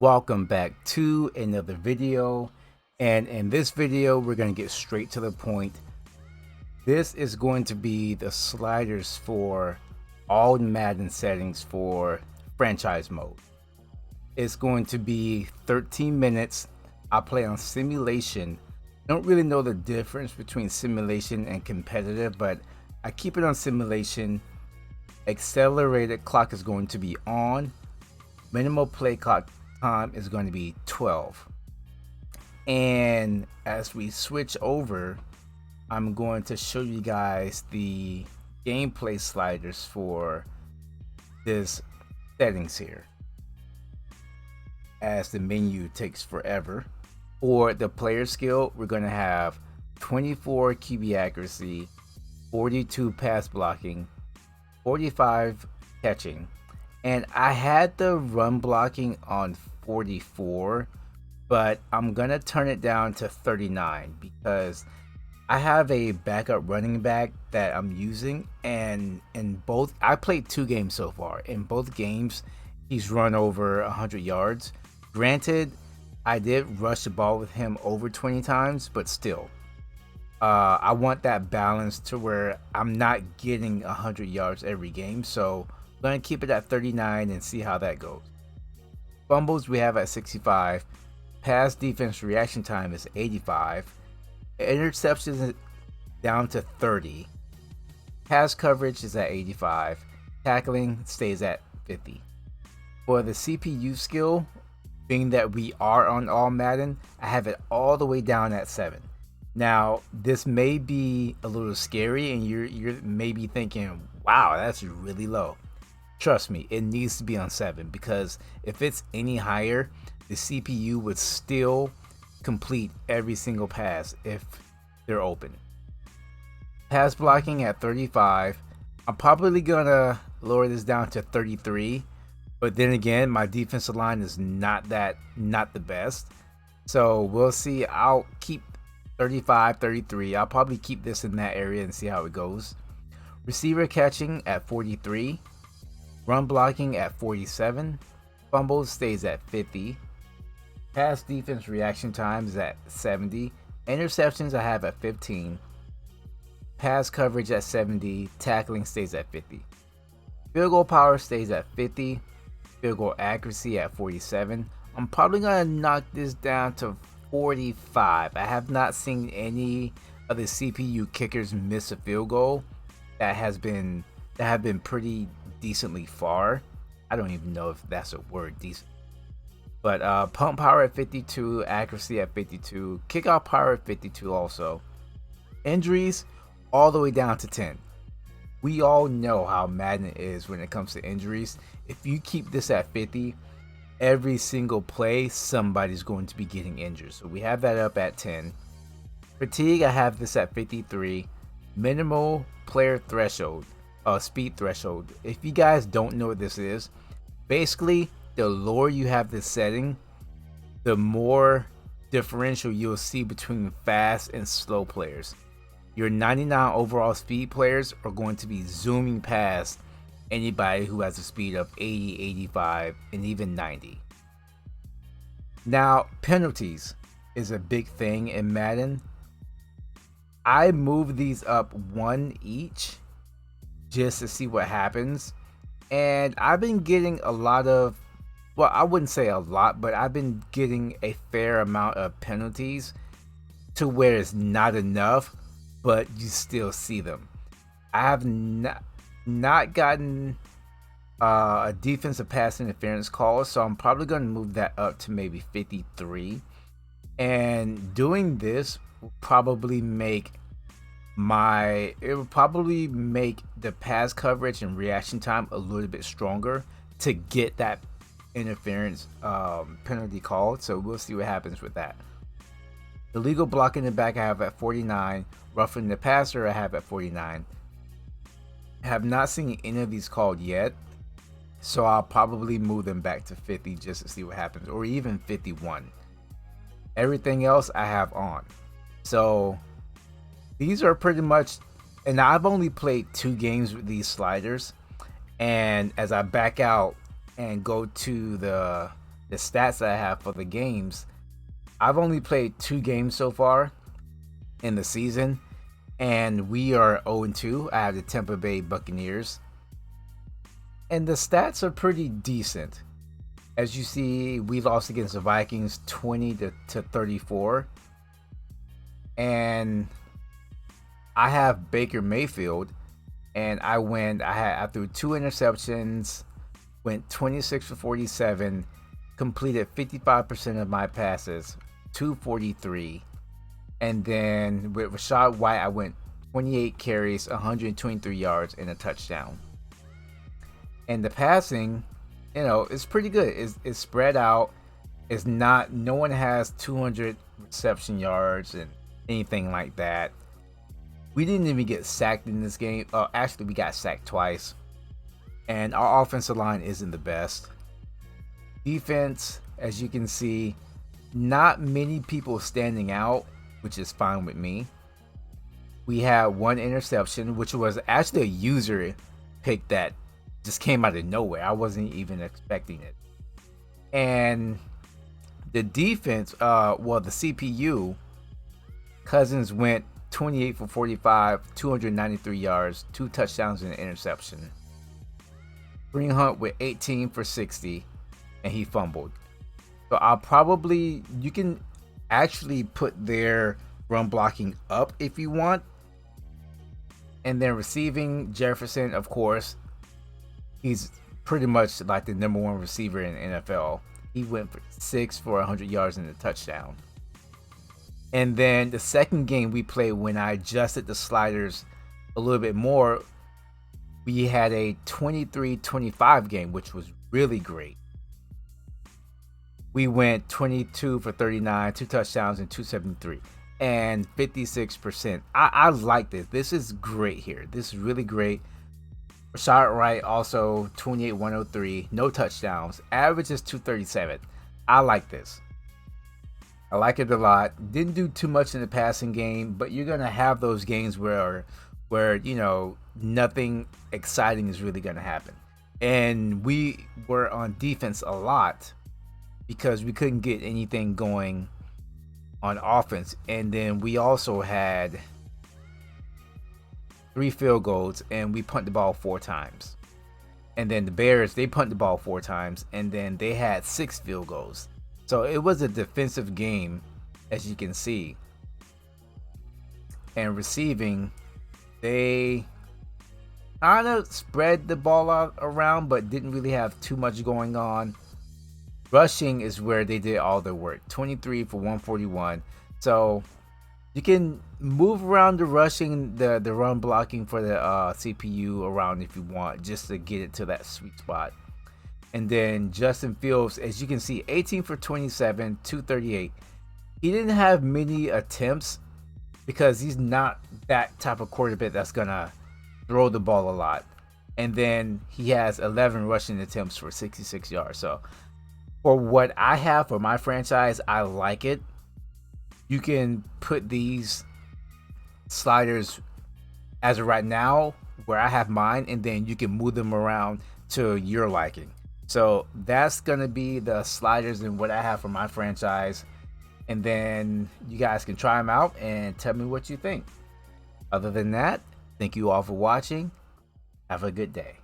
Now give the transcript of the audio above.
Welcome back to another video, and in this video we're going to get straight to the point. This is going to be the sliders for all Madden settings for franchise mode. It's going to be 13 minutes. I play on simulation. Don't really know the difference between simulation and competitive, but I keep it on simulation. Accelerated clock is going to be on. Minimal play clock time is going to be 12. And as we switch over, I'm going to show you guys the gameplay sliders for this settings here, as the menu takes forever. For the player skill, we're going to have 24 QB accuracy, 42 pass blocking, 45 catching, and I had the run blocking on 44, but I'm gonna turn it down to 39 because I have a backup running back that I'm using, and in both, I played 2 games so far. In both games he's run over 100 yards. Granted, I did rush the ball with him over 20 times, but still I want that balance to where I'm not getting 100 yards every game, so I'm gonna keep it at 39 and see how that goes. Fumbles we have at 65. Pass defense reaction time is 85. Interceptions is down to 30. Pass coverage is at 85. Tackling stays at 50. For the CPU skill, being that we are on all Madden, I have it all the way down at 7. Now, this may be a little scary and you're maybe thinking, wow, that's really low. Trust me, it needs to be on 7, because if it's any higher, the CPU would still complete every single pass if they're open. Pass blocking at 35. I'm probably gonna lower this down to 33, but then again, my defensive line is not the best. So we'll see. I'll keep 35, 33. I'll probably keep this in that area and see how it goes. Receiver catching at 43. Run blocking at 47. Fumbles stays at 50. Pass defense reaction time is at 70. Interceptions I have at 15. Pass coverage at 70. Tackling stays at 50. Field goal power stays at 50. Field goal accuracy at 47. I'm probably going to knock this down to 45. I have not seen any of the CPU kickers miss a field goal that have been pretty decently far. I don't even know if that's a word, decent. But pump power at 52, accuracy at 52, kickoff power at 52 also. Injuries all the way down to 10. We all know how Madden is when it comes to injuries. If you keep this at 50, every single play somebody's going to be getting injured. So we have that up at 10. Fatigue, I have this at 53. Minimal player threshold, speed threshold. If you guys don't know what this is, basically the lower you have this setting, the more differential you'll see between fast and slow players. Your 99 overall speed players are going to be zooming past anybody who has a speed of 80, 85, and even 90. Now, penalties is a big thing in Madden. I move these up 1 each just to see what happens, and I've been getting a lot of, well, I wouldn't say a lot, but I've been getting a fair amount of penalties to where it's not enough, but you still see them. I have not gotten a defensive pass interference call, so I'm probably going to move that up to maybe 53. And doing this will probably make the pass coverage and reaction time a little bit stronger to get that interference penalty called. So we'll see what happens with that. Illegal blocking the back I have at 49. Roughing the passer I have at 49. I have not seen any of these called yet, so I'll probably move them back to 50 just to see what happens, or even 51. Everything else I have on. So these are pretty much, and I've only played 2 games with these sliders, and as I back out and go to the the stats that I have for the games, I've only played 2 games so far in the season, and we are 0-2. I have the Tampa Bay Buccaneers, and the stats are pretty decent. As you see, we lost against the Vikings 20-34, and I have Baker Mayfield, and I threw 2 interceptions, went 26 for 47, completed 55% of my passes, 243. And then with Rashad White, I went 28 carries, 123 yards, and a touchdown. And the passing, it's pretty good. It's spread out. It's not, no one has 200 reception yards and anything like that. We didn't even get sacked in this game. Actually, we got sacked twice. And our offensive line isn't the best. Defense, as you can see, not many people standing out, which is fine with me. We had 1 interception, which was actually a user pick that just came out of nowhere. I wasn't even expecting it. And the defense, the CPU, Cousins went 28 for 45, 293 yards, 2 touchdowns and an interception. Kareem Hunt with 18 for 60, and he fumbled. So you can actually put their run blocking up if you want. And then receiving, Jefferson, of course, he's pretty much like the #1 receiver in the NFL. He went for 6 for 100 yards and a touchdown. And then the second game we played, when I adjusted the sliders a little bit more, we had a 23-25 game, which was really great. We went 22 for 39, 2 touchdowns, and 273, and 56%. I like this. This is great here. This is really great. Rashad Wright also 28, 103, no touchdowns. Average is 237. I like this. I like it a lot. Didn't do too much in the passing game, but you're gonna have those games where nothing exciting is really gonna happen. And we were on defense a lot because we couldn't get anything going on offense. And then we also had 3 field goals, and we punted the ball 4 times. And then the Bears, they punted the ball 4 times, and then they had 6 field goals. So it was a defensive game, as you can see. And receiving, they kind of spread the ball out around, but didn't really have too much going on. Rushing is where they did all their work, 23 for 141. So you can move around the rushing, the run blocking for the CPU around if you want, just to get it to that sweet spot. And then Justin Fields, as you can see, 18 for 27, 238. He didn't have many attempts because he's not that type of quarterback that's going to throw the ball a lot. And then he has 11 rushing attempts for 66 yards. So for what I have for my franchise, I like it. You can put these sliders as of right now where I have mine, and then you can move them around to your liking. So that's going to be the sliders and what I have for my franchise. And then you guys can try them out and tell me what you think. Other than that, thank you all for watching. Have a good day.